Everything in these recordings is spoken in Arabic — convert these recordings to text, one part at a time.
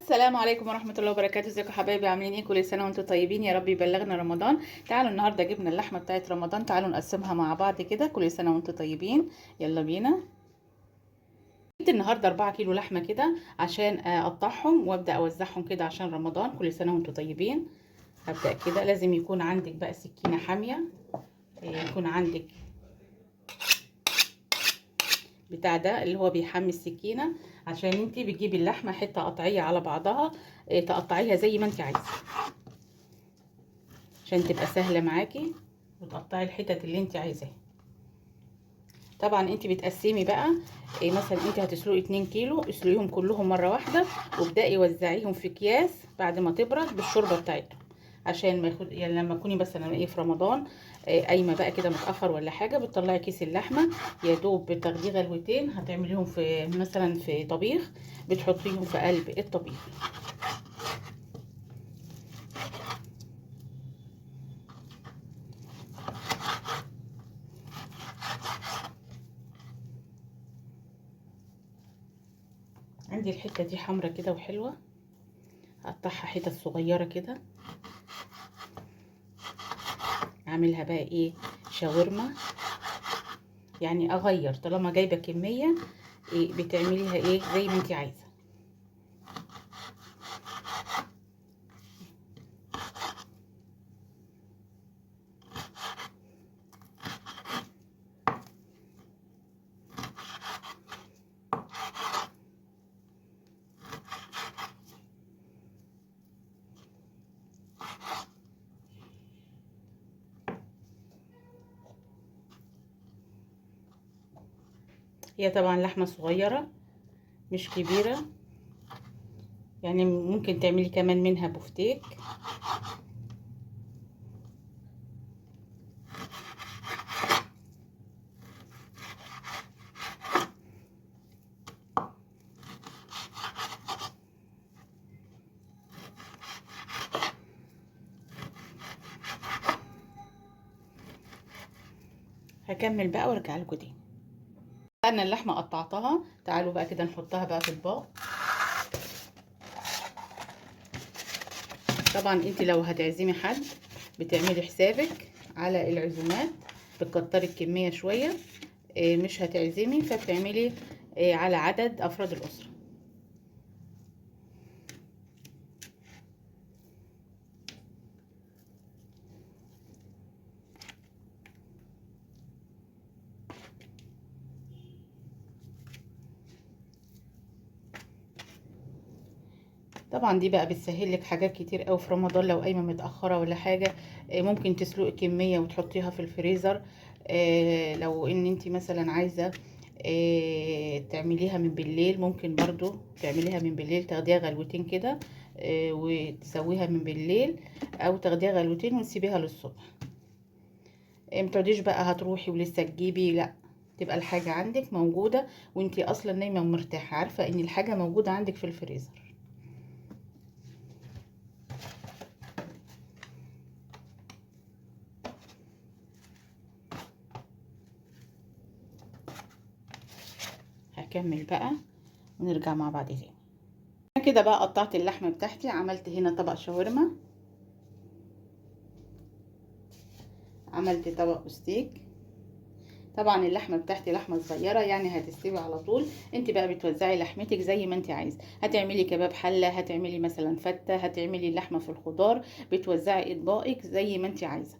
السلام عليكم ورحمة الله وبركاته. ازيكم يا حبايبي؟ عاملين ايه؟ كل سنة وانتم طيبين، يا رب يبلغنا رمضان. تعالوا النهاردة جبنا اللحمة بتاعت رمضان، تعالوا نقسمها مع بعض كده. كل سنة وانتم طيبين، يلا بينا. جبت النهاردة 4 كيلو لحمة كده عشان اقطعهم وابدأ اوزعهم كده عشان رمضان. كل سنة وانتم طيبين. هبدأ كده. لازم يكون عندك بقى سكينة حامية، يكون عندك بتاع ده اللي هو بيحمي السكينة، عشان انتي بتجيبي اللحمة حتة قطعية على بعضها، تقطعيها زي ما انتي عايزة عشان تبقى سهلة معاكي وتقطعي الحتت اللي انت عايزاها. طبعا انت بتقسمي بقى، مثلا انت هتسلقي 2 كيلو، اسلقيهم كلهم مرة واحدة وابدأي وزعيهم في اكياس بعد ما تبرد بالشوربة بتاعتهم، عشان ما ياخد يعني لما تكوني مثلا في رمضان قايمه بقى كده متاخر ولا حاجه، بتطلعي كيس اللحمه يا دوب بتاخديه غلوتين، هتعمليهم في مثلا في طبيخ، بتحطيهم في قلب الطبيخ. عندي الحته دي حمرا كده وحلوه، هقطعها حتت صغيره كده، اعملها بقى ايه، شاورما. يعني اغير طالما جايبه كميه، إيه بتعمليها ايه زي ما انت عايزه. هي طبعا لحمه صغيره مش كبيره، يعني ممكن تعملي كمان منها بفتيك. هكمل بقى وارجع لكم تاني. انا اللحمه قطعتها، تعالوا بقى كده نحطها بقى في اطباق. طبعا انت لو هتعزمي حد بتعملي حسابك على العزومات، بتكتري الكميه شويه. مش هتعزمي فبتعملي على عدد افراد الاسره. طبعا دي بقى بتسهل لك حاجات كتير قوي في رمضان، لو قايمه متاخره ولا حاجه ممكن تسلقي كميه وتحطيها في الفريزر. لو ان انت مثلا عايزه تعمليها من بالليل، ممكن برضو تعمليها من بالليل، تاخديها غلوتين كده وتسويها من بالليل، او تاخديها غلوتين وتسيبيها للصبح. متقعديش بقى هتروحي ولسه تجيبي، لا، تبقى الحاجه عندك موجوده وانتي اصلا نايمه ومرتاحه، عارفه ان الحاجه موجوده عندك في الفريزر. هكمل بقى ونرجع مع بعض تاني. انا كده بقى قطعت اللحمه بتاعتي، عملت هنا طبق شاورما، عملت طبق ستيك. طبعا اللحمه بتاعتي لحمه صغيره يعني هتستوي على طول. انت بقى بتوزعي لحمتك زي ما انت عايزه، هتعملي كباب حله، هتعملي مثلا فته، هتعملي اللحمه في الخضار، بتوزعي اطباقك زي ما انت عايزه.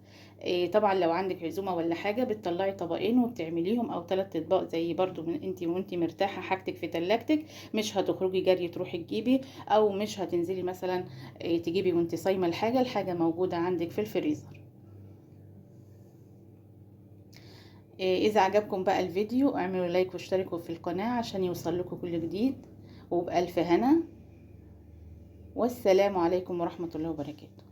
طبعا لو عندك عزومه ولا حاجه بتطلعي طبقين وبتعمليهم، او 3 اطباق، زي برضو من انت وانت مرتاحه حاجتك في تلاجتك، مش هتخرجي جري تروحي تجيبي، او مش هتنزلي مثلا تجيبي وانت صايمه. الحاجه موجوده عندك في الفريزر. اذا عجبكم بقى الفيديو اعملوا لايك واشتركوا في القناة عشان يوصل لكم كل جديد، وبألف هنا، والسلام عليكم ورحمة الله وبركاته.